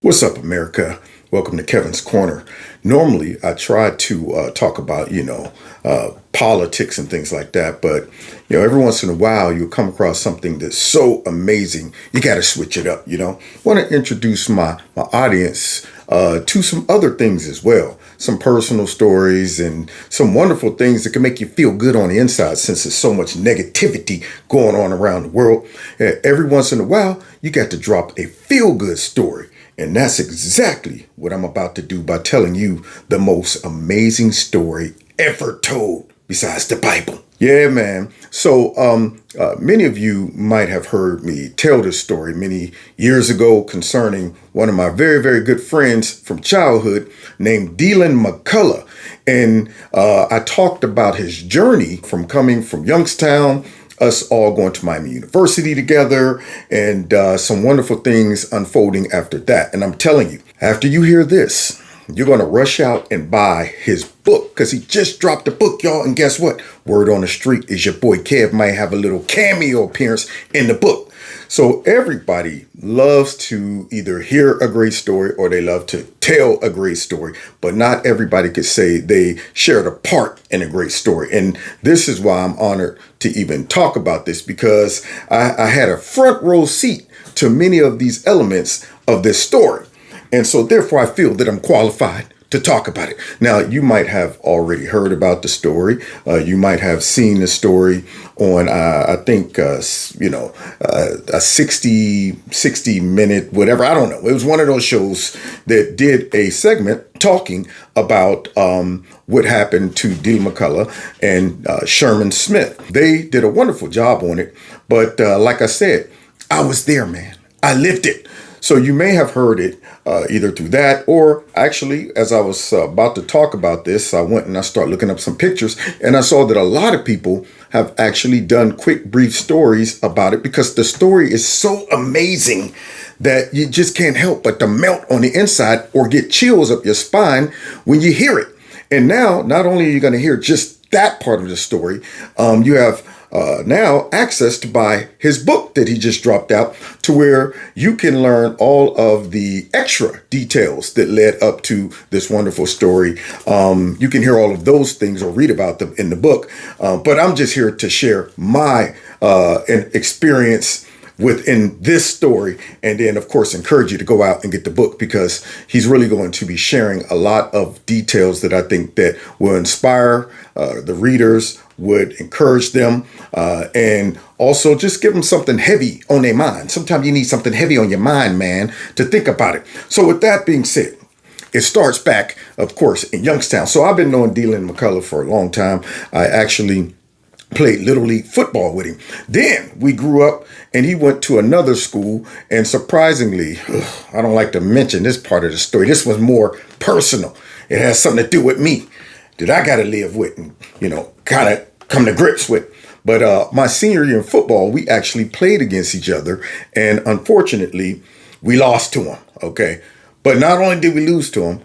What's up, America? Welcome to Kevin's Corner. Normally, I try to talk about, politics and things like that. But, every once in a while, you'll come across something that's so amazing, you got to switch it up, Want to introduce my audience to some other things as well. Some personal stories and some wonderful things that can make you feel good on the inside since there's so much negativity going on around the world. Every once in a while, you got to drop a feel-good story. And that's exactly what I'm about to do by telling you the most amazing story ever told besides the Bible. Yeah, man. So many of you might have heard me tell this story many years ago concerning one of my very, very good friends from childhood named Deland McCullough. And I talked about his journey from coming from Youngstown, us all going to Miami University together, and some wonderful things unfolding after that. And I'm telling you, after you hear this, you're going to rush out and buy his book because he just dropped a book, y'all. And guess what? Word on the street is your boy Kev might have a little cameo appearance in the book. So everybody loves to either hear a great story or they love to tell a great story, but not everybody could say they shared a part in a great story. And this is why I'm honored to even talk about this, because I had a front row seat to many of these elements of this story. And so therefore I feel that I'm qualified to talk about it. Now, you might have already heard about the story. You might have seen the story on, I think, a 60 minute, whatever. I don't know. It was one of those shows that did a segment talking about what happened to Deland McCullough and Sherman Smith. They did a wonderful job on it. But like I said, I was there, man. I lived it. So you may have heard it either through that, or actually, as I was about to talk about this, I went and I started looking up some pictures, and I saw that a lot of people have actually done quick, brief stories about it because the story is so amazing that you just can't help but to melt on the inside or get chills up your spine when you hear it. And now, not only are you going to hear just that part of the story, you have now access to buy his book that he just dropped out, to where you can learn all of the extra details that led up to this wonderful story. You can hear all of those things or read about them in the book. But I'm just here to share my experience within this story, and then of course encourage you to go out and get the book, because he's really going to be sharing a lot of details that I think that will inspire the readers, would encourage them, and also just give them something heavy on their mind. Sometimes you need something heavy on your mind, man, to think about it. So with that being said, it starts back, of course, in Youngstown. So I've been knowing Deland McCullough for a long time. I actually played Little League football with him. Then we grew up and he went to another school. And surprisingly, I don't like to mention this part of the story. This was more personal. It has something to do with me that I got to live with and, kind of come to grips with. But my senior year in football, we actually played against each other. And unfortunately, we lost to him. Okay. But not only did we lose to him,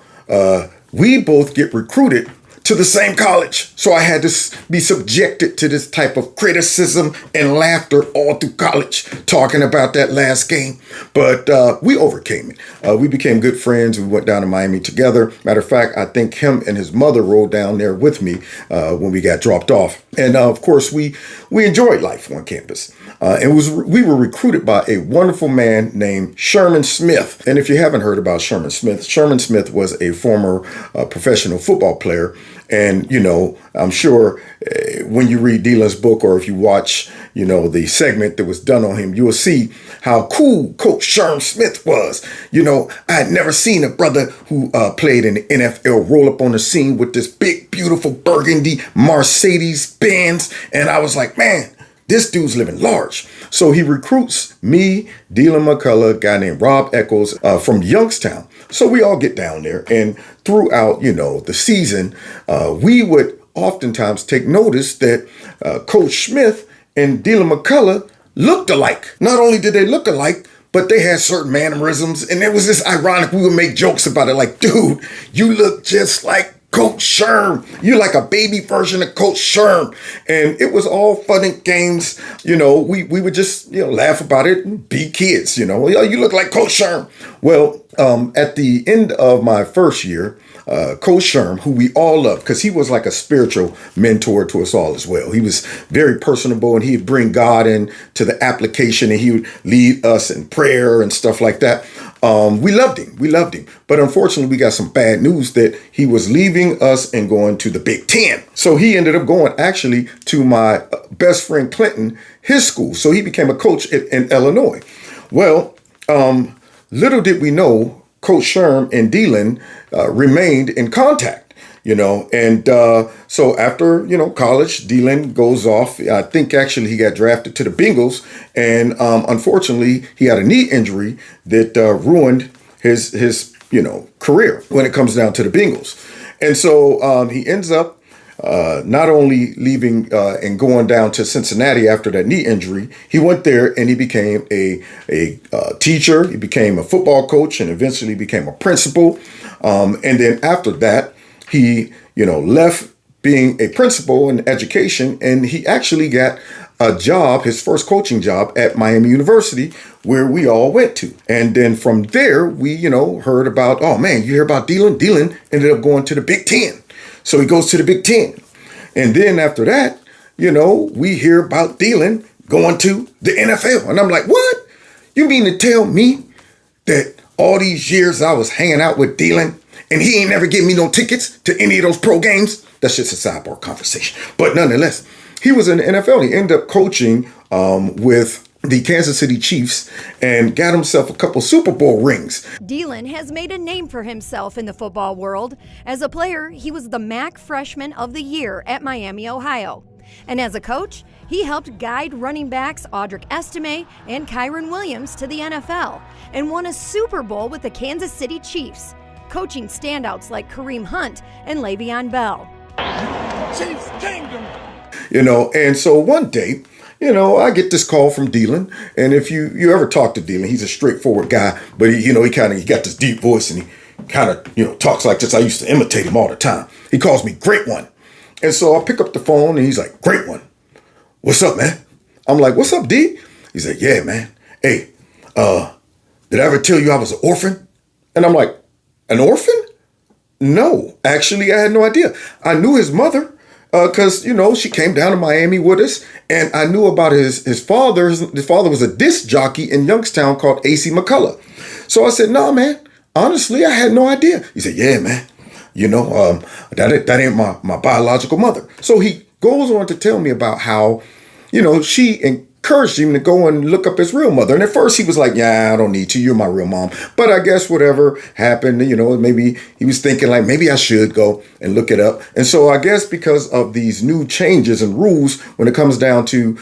we both get recruited to the same college. So I had to be subjected to this type of criticism and laughter all through college, talking about that last game. But we overcame it. We became good friends. We went down to Miami together. Matter of fact, I think him and his mother rode down there with me when we got dropped off. And of course, we enjoyed life on campus. We were recruited by a wonderful man named Sherman Smith. And if you haven't heard about Sherman Smith was a former professional football player. And, I'm sure when you read Deland's book, or if you watch, the segment that was done on him, you will see how cool Coach Sherman Smith was. I had never seen a brother who played in the NFL roll up on the scene with this big, beautiful burgundy Mercedes Benz. And I was like, man, this dude's living large. So he recruits me, Deland McCullough, a guy named Rob Eccles from Youngstown. So we all get down there, and throughout, the season, we would oftentimes take notice that Coach Smith and Deland McCullough looked alike. Not only did they look alike, but they had certain mannerisms, and it was just ironic. We would make jokes about it, like, dude, you look just like Coach Sherm. You're like a baby version of Coach Sherm. And it was all fun and games. We would just, laugh about it and be kids, you look like Coach Sherm. Well, at the end of my first year, Coach Sherm, who we all loved, because he was like a spiritual mentor to us all as well. He was very personable, and he'd bring God into the application, and he would lead us in prayer and stuff like that. We loved him. But unfortunately, we got some bad news that he was leaving us and going to the Big Ten. So he ended up going actually to my best friend Clinton, his school. So he became a coach in Illinois. Well, little did we know, Coach Sherm and Deland remained in contact, and so after, college, Deland goes off. I think actually he got drafted to the Bengals, and unfortunately he had a knee injury that ruined his career when it comes down to the Bengals. And so he ends up not only leaving and going down to Cincinnati after that knee injury, he went there and he became a teacher. He became a football coach and eventually became a principal. And then after that, he, left being a principal in education, and he actually got a job, his first coaching job at Miami University, where we all went to. And then from there, we, heard about, oh man, you hear about Deland? Deland ended up going to the Big Ten. So he goes to the Big Ten. And then after that, we hear about Deland going to the NFL. And I'm like, what? You mean to tell me that all these years I was hanging out with Deland and he ain't never give me no tickets to any of those pro games? That's just a sidebar conversation. But nonetheless, he was in the NFL. He ended up coaching with the Kansas City Chiefs and got himself a couple Super Bowl rings. Deland has made a name for himself in the football world. As a player, he was the MAC Freshman of the Year at Miami, Ohio. And as a coach, he helped guide running backs Audric Estime and Kyron Williams to the NFL and won a Super Bowl with the Kansas City Chiefs, coaching standouts like Kareem Hunt and Le'Veon Bell. Chiefs Kingdom. And so one day, I get this call from Deland, and if you ever talk to Deland, he's a straightforward guy, but he got this deep voice, and he kind of, talks like this. I used to imitate him all the time. He calls me Great One. And so I pick up the phone, and he's like, Great One, what's up, man? I'm like, what's up, D? He's like, yeah, man. Hey, did I ever tell you I was an orphan? And I'm like, an orphan? No, actually, I had no idea. I knew his mother. Because, she came down to Miami with us, and I knew about his father. His father was a disc jockey in Youngstown called A.C. McCullough. So I said, no, man, honestly, I had no idea. He said, yeah, man, that ain't my biological mother. So he goes on to tell me about how, she encouraged him to go and look up his real mother. And at first he was like, yeah, I don't need to. You're my real mom. But I guess whatever happened, maybe he was thinking like, maybe I should go and look it up. And so I guess because of these new changes and rules, when it comes down to,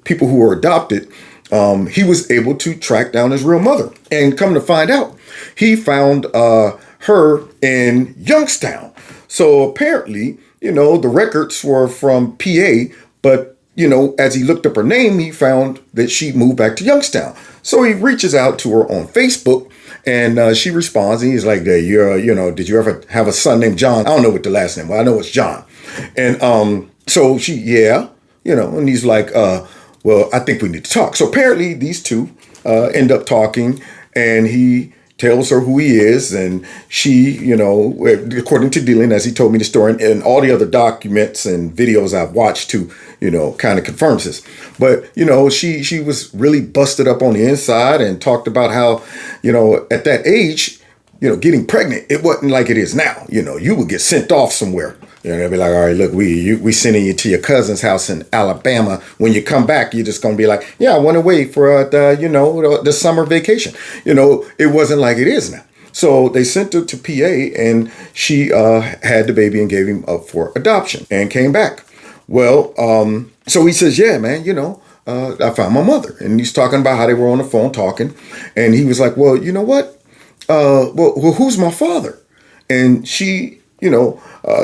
people who are adopted, he was able to track down his real mother. And come to find out, he found her in Youngstown. So apparently, the records were from PA, but as he looked up her name, he found that she moved back to Youngstown. So he reaches out to her on Facebook, and she responds, and he's like, did you ever have a son named John? I don't know what the last name was. I know it's John. And so she, and he's like, well, I think we need to talk. So apparently these two end up talking, and he tells her who he is, and she, according to Deland, as he told me the story, and all the other documents and videos I've watched to, kind of confirms this. But, she was really busted up on the inside and talked about how, at that age, getting pregnant, it wasn't like it is now. You would get sent off somewhere. They'd be like, all right, look, we sending you to your cousin's house in Alabama. When you come back, you're just going to be like, yeah, I went away for the summer vacation. It wasn't like it is now. So they sent her to PA, and she had the baby and gave him up for adoption and came back. Well, so he says, yeah, man, I found my mother. And he's talking about how they were on the phone talking. And he was like, well, you know what? Well, who's my father? And she,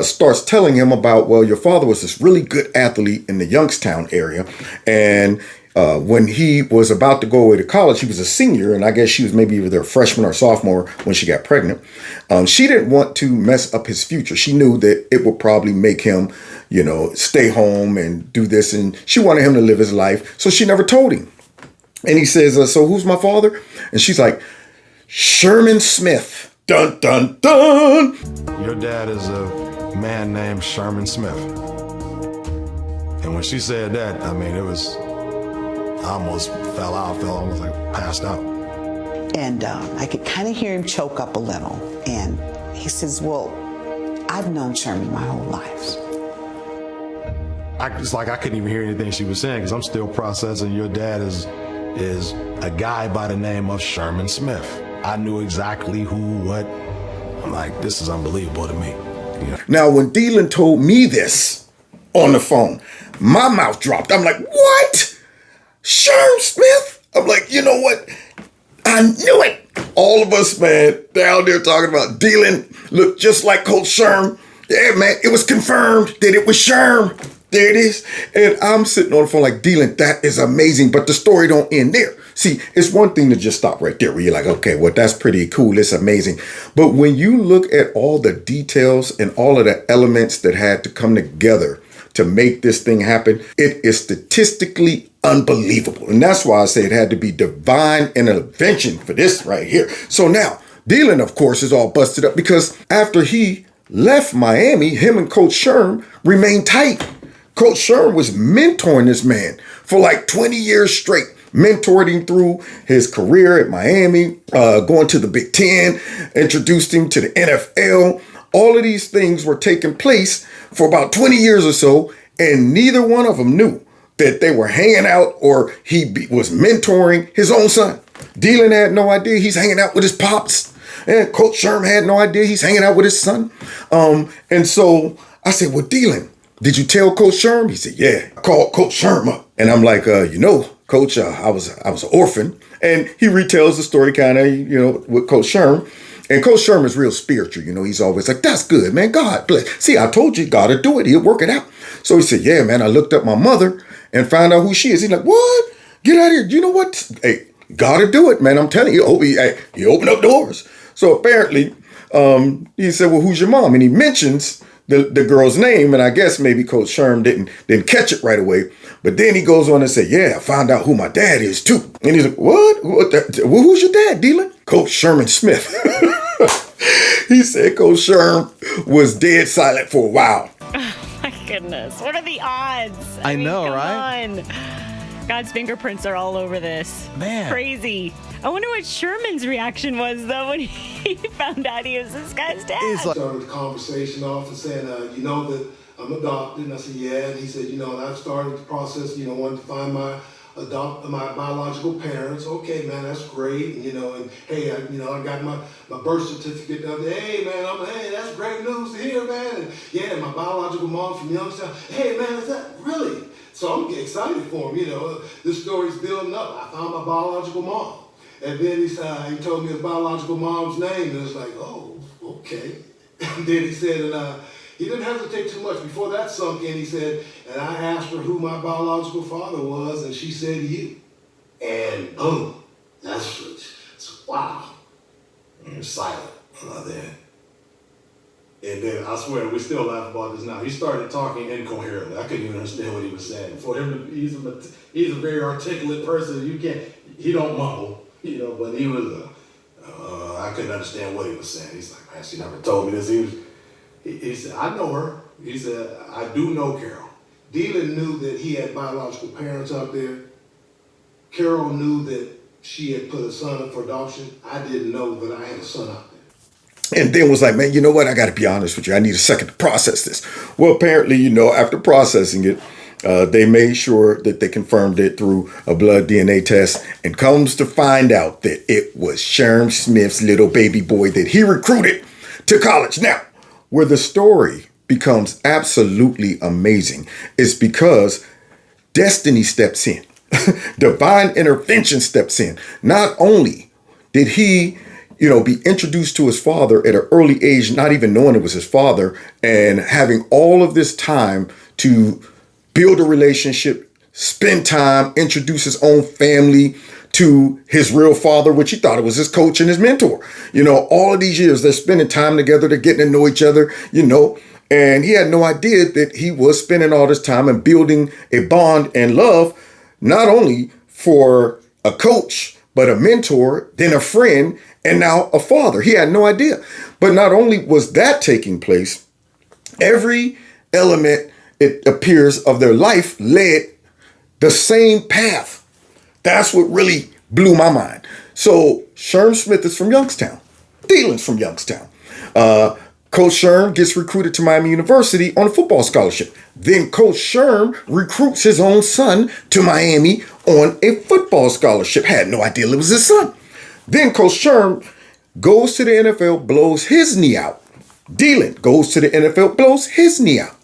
starts telling him about, well, your father was this really good athlete in the Youngstown area. And when he was about to go away to college, he was a senior, and I guess she was maybe either a freshman or sophomore when she got pregnant. She didn't want to mess up his future. She knew that it would probably make him, stay home and do this, and she wanted him to live his life, so she never told him. And he says, so who's my father? And she's like, Sherman Smith. Dun, dun, dun. Your dad is a man named Sherman Smith. And when she said that, I mean, I almost fell out, almost like passed out. And I could kind of hear him choke up a little. And he says, well, I've known Sherman my whole life. It's like I couldn't even hear anything she was saying because I'm still processing your dad is a guy by the name of Sherman Smith. I knew exactly who, what. I'm like, this is unbelievable to me. Now, when Deland told me this on the phone, my mouth dropped. I'm like, what? Sherm Smith? I'm like, you know what? I knew it. All of us, man, down there talking about Deland looked just like Coach Sherm. Yeah, man, it was confirmed that it was Sherm. There it is. And I'm sitting on the phone like, Deland, that is amazing. But the story don't end there. See, it's one thing to just stop right there where you're like, okay, well, that's pretty cool. It's amazing. But when you look at all the details and all of the elements that had to come together to make this thing happen, it is statistically unbelievable. And that's why I say it had to be divine intervention for this right here. So now, Deland, of course, is all busted up because after he left Miami, him and Coach Sherm remained tight. Coach Sherm was mentoring this man for like 20 years straight. Mentored him through his career at Miami, going to the Big Ten, introduced him to the NFL. All of these things were taking place for about 20 years or so, and neither one of them knew that they were hanging out or was mentoring his own son. Deland had no idea he's hanging out with his pops, and Coach Sherm had no idea he's hanging out with his son. And so I said, well, Deland, did you tell Coach Sherm? He said, yeah, I called Coach Sherm up. And I'm like, Coach, I was an orphan. And he retells the story kind of, with Coach Sherm. And Coach Sherm is real spiritual. He's always like, that's good, man. God bless. See, I told you, God will do it. He'll work it out. So he said, yeah, man, I looked up my mother and found out who she is. He's like, what? Get out of here. You know what? Hey, God will do it, man. I'm telling you, he opened up doors. So apparently, he said, well, who's your mom? And he mentions the girl's name, and I guess maybe Coach Sherm didn't catch it right away. But then he goes on and say, yeah, I found out who my dad is too. And he's like, what? Well, who's your dad, Deland? Coach Sherman Smith. He said Coach Sherm was dead silent for a while. Oh my goodness. What are the odds? I know, come right? On. God's fingerprints are all over this. Man. It's crazy. I wonder what Sherman's reaction was, though, when he found out he was this guy's dad. It's like, Started the conversation off and saying, that I'm adopted. And I said, yeah. And he said, and I've started the process, wanted to find my biological parents. Okay, man, that's great. And hey, I got my birth certificate the other day. Hey, man, hey, that's great news to hear, man. And yeah, my biological mom from Youngstown. Hey, man, is that really? So I'm getting excited for him, This story's building up. I found my biological mom. And then he told me his biological mom's name, and it's like, oh, okay. And then he said, and he didn't hesitate too much. Before that sunk in, he said, and I asked her who my biological father was, and she said you. And boom, that's wow. And silent then. And then I swear, we still laugh about this now. He started talking incoherently. I couldn't even understand what he was saying. For him, he's a very articulate person. He don't mumble. But he was, I couldn't understand what he was saying. He's like, man, she never told me this. He said, I know her. He said, I do know Carol. Deland knew that he had biological parents out there. Carol knew that she had put a son up for adoption. I didn't know that I had a son out there. And then was like, man, you know what? I got to be honest with you. I need a second to process this. Well, apparently, after processing it, they made sure that they confirmed it through a blood DNA test, and comes to find out that it was Sherm Smith's little baby boy that he recruited to college. Now, where the story becomes absolutely amazing is because destiny steps in. Divine intervention steps in. Not only did he, be introduced to his father at an early age, not even knowing it was his father, and having all of this time to build a relationship, spend time, introduce his own family to his real father, which he thought it was his coach and his mentor. You know, all of these years, they're spending time together, they're getting to know each other, you know, and he had no idea that he was spending all this time and building a bond and love, not only for a coach, but a mentor, then a friend, and now a father. He had no idea. But not only was that taking place, every element, it appears, of their life led the same path. That's what really blew my mind. So Sherm Smith is from Youngstown. Deland's from Youngstown. Coach Sherm gets recruited to Miami University on a football scholarship. Then Coach Sherm recruits his own son to Miami on a football scholarship. Had no idea it was his son. Then Coach Sherm goes to the NFL, blows his knee out. Deland goes to the NFL, blows his knee out.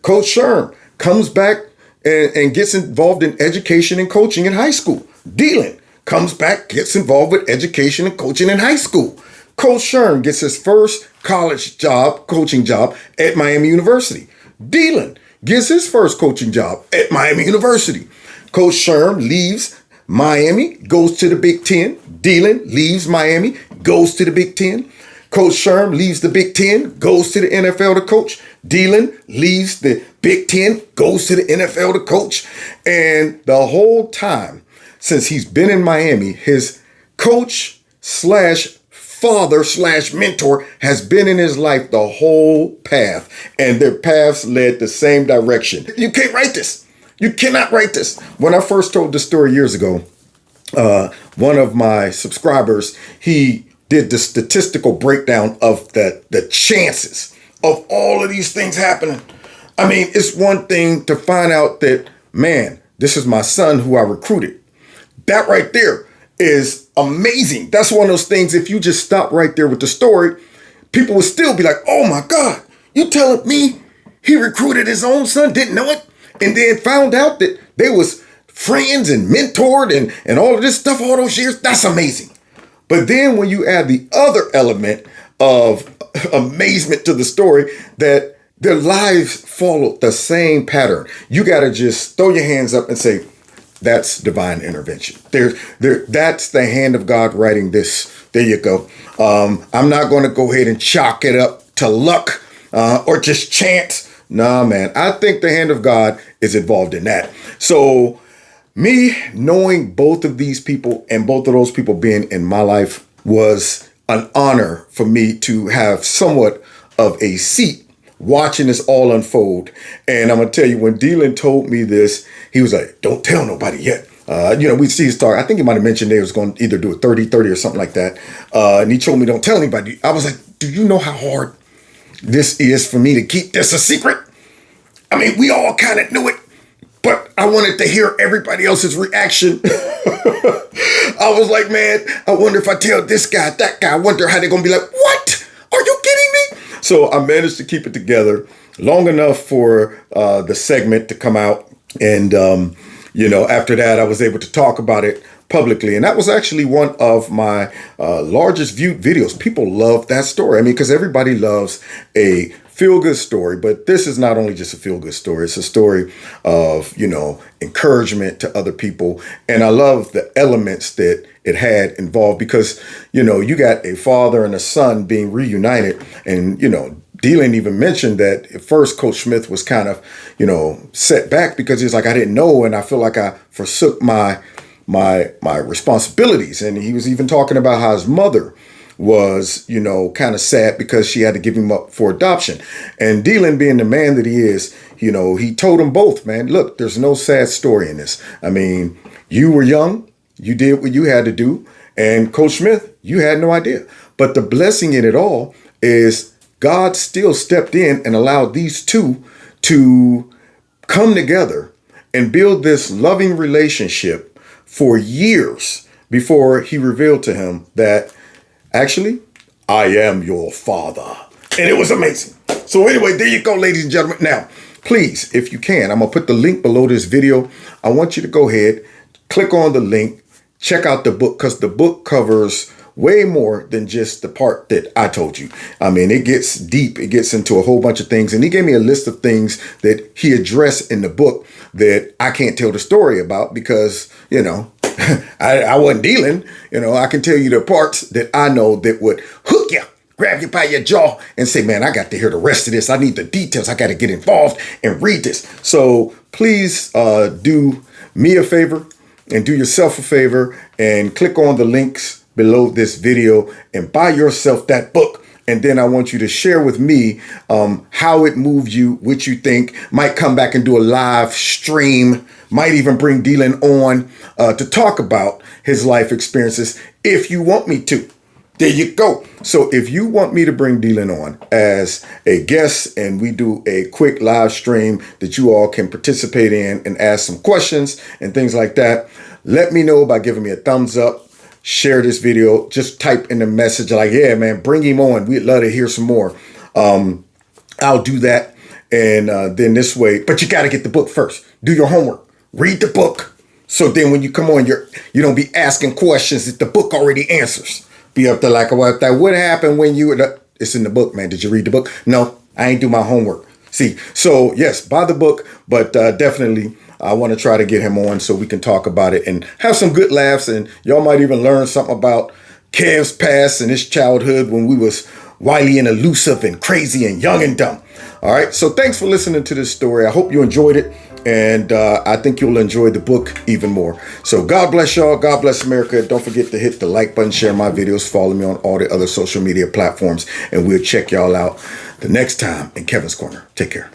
Coach Sherm comes back and gets involved in education and coaching in high school. Deland comes back, gets involved with education and coaching in high school. Coach Sherm gets his first college job, coaching job at Miami University. Deland gets his first coaching job at Miami University. Coach Sherm leaves Miami, goes to the Big Ten. Deland leaves Miami, goes to the Big Ten. Coach Sherm leaves the Big Ten, goes to the NFL to coach. Deland leaves the Big Ten, goes to the NFL to coach. And the whole time since he's been in Miami, his coach slash father slash mentor has been in his life the whole path. And their paths led the same direction. You can't write this. You cannot write this. When I first told the story years ago, one of my subscribers, he did the statistical breakdown of the chances of all of these things happening. I mean, it's one thing to find out that, man, this is my son who I recruited. That right there is amazing. That's one of those things, if you just stop right there with the story, people would still be like, oh my God, you telling me he recruited his own son, didn't know it, and then found out that they was friends and mentored and all of this stuff all those years? That's amazing. But then when you add the other element of amazement to the story, that their lives followed the same pattern, you got to just throw your hands up and say, that's divine intervention. That's the hand of God writing this. There you go. I'm not going to go ahead and chalk it up to luck or just chance. Nah, man, I think the hand of God is involved in that. So me knowing both of these people and both of those people being in my life was an honor for me to have somewhat of a seat watching this all unfold. And I'm going to tell you, when Deland told me this, he was like, don't tell nobody yet. We see his talk. I think he might have mentioned they was going to either do a 30-30 or something like that. And he told me, don't tell anybody. I was like, do you know how hard this is for me to keep this a secret? I mean, we all kind of knew it, but I wanted to hear everybody else's reaction. I was like, man, I wonder if I tell this guy, that guy, I wonder how they're going to be like, what? Are you kidding me? So I managed to keep it together long enough for the segment to come out. And, after that, I was able to talk about it publicly. And that was actually one of my largest viewed videos. People love that story. I mean, because everybody loves a feel-good story, but this is not only just a feel-good story. It's a story of, encouragement to other people. And I love the elements that it had involved because, you got a father and a son being reunited. And, Deland even mentioned that at first Coach Smith was kind of, set back because he's like, I didn't know. And I feel like I forsook my responsibilities. And he was even talking about how his mother was, kind of sad because she had to give him up for adoption. And Deland, being the man that he is, he told them both, man, look, there's no sad story in this. I mean, you were young, you did what you had to do. And Coach Smith, you had no idea. But the blessing in it all is God still stepped in and allowed these two to come together and build this loving relationship for years before he revealed to him that, actually, I am your father. And it was amazing. So anyway, there you go, ladies and gentlemen. Now, please, if you can, I'm going to put the link below this video. I want you to go ahead, click on the link, check out the book, because the book covers way more than just the part that I told you. I mean, it gets deep. It gets into a whole bunch of things. And he gave me a list of things that he addressed in the book that I can't tell the story about because, you know, I wasn't dealing. You know, I can tell you the parts that I know that would hook you, grab you by your jaw and say, man, I got to hear the rest of this. I need the details. I got to get involved and read this. So please do me a favor and do yourself a favor and click on the links below this video and buy yourself that book. And then I want you to share with me how it moved you, what you think. Might come back and do a live stream. Might even bring Deland on to talk about his life experiences if you want me to. There you go. So if you want me to bring Deland on as a guest and we do a quick live stream that you all can participate in and ask some questions and things like that, let me know by giving me a thumbs up. Share this video. Just type in the message like, yeah, man, bring him on. We'd love to hear some more. I'll do that. And then this way, but you got to get the book first. Do your homework. Read the book. So then when you come on, you don't be asking questions that the book already answers. Be up there like, what happened when you were it's in the book, man. Did you read the book? No, I ain't do my homework. See, so yes, buy the book, but definitely I want to try to get him on so we can talk about it and have some good laughs. And y'all might even learn something about Kev's past and his childhood when we was wily and elusive and crazy and young and dumb. All right. So thanks for listening to this story. I hope you enjoyed it. And I think you'll enjoy the book even more. So God bless y'all. God bless America. Don't forget to hit the like button, share my videos, follow me on all the other social media platforms, and we'll check y'all out the next time in Kevin's Corner. Take care.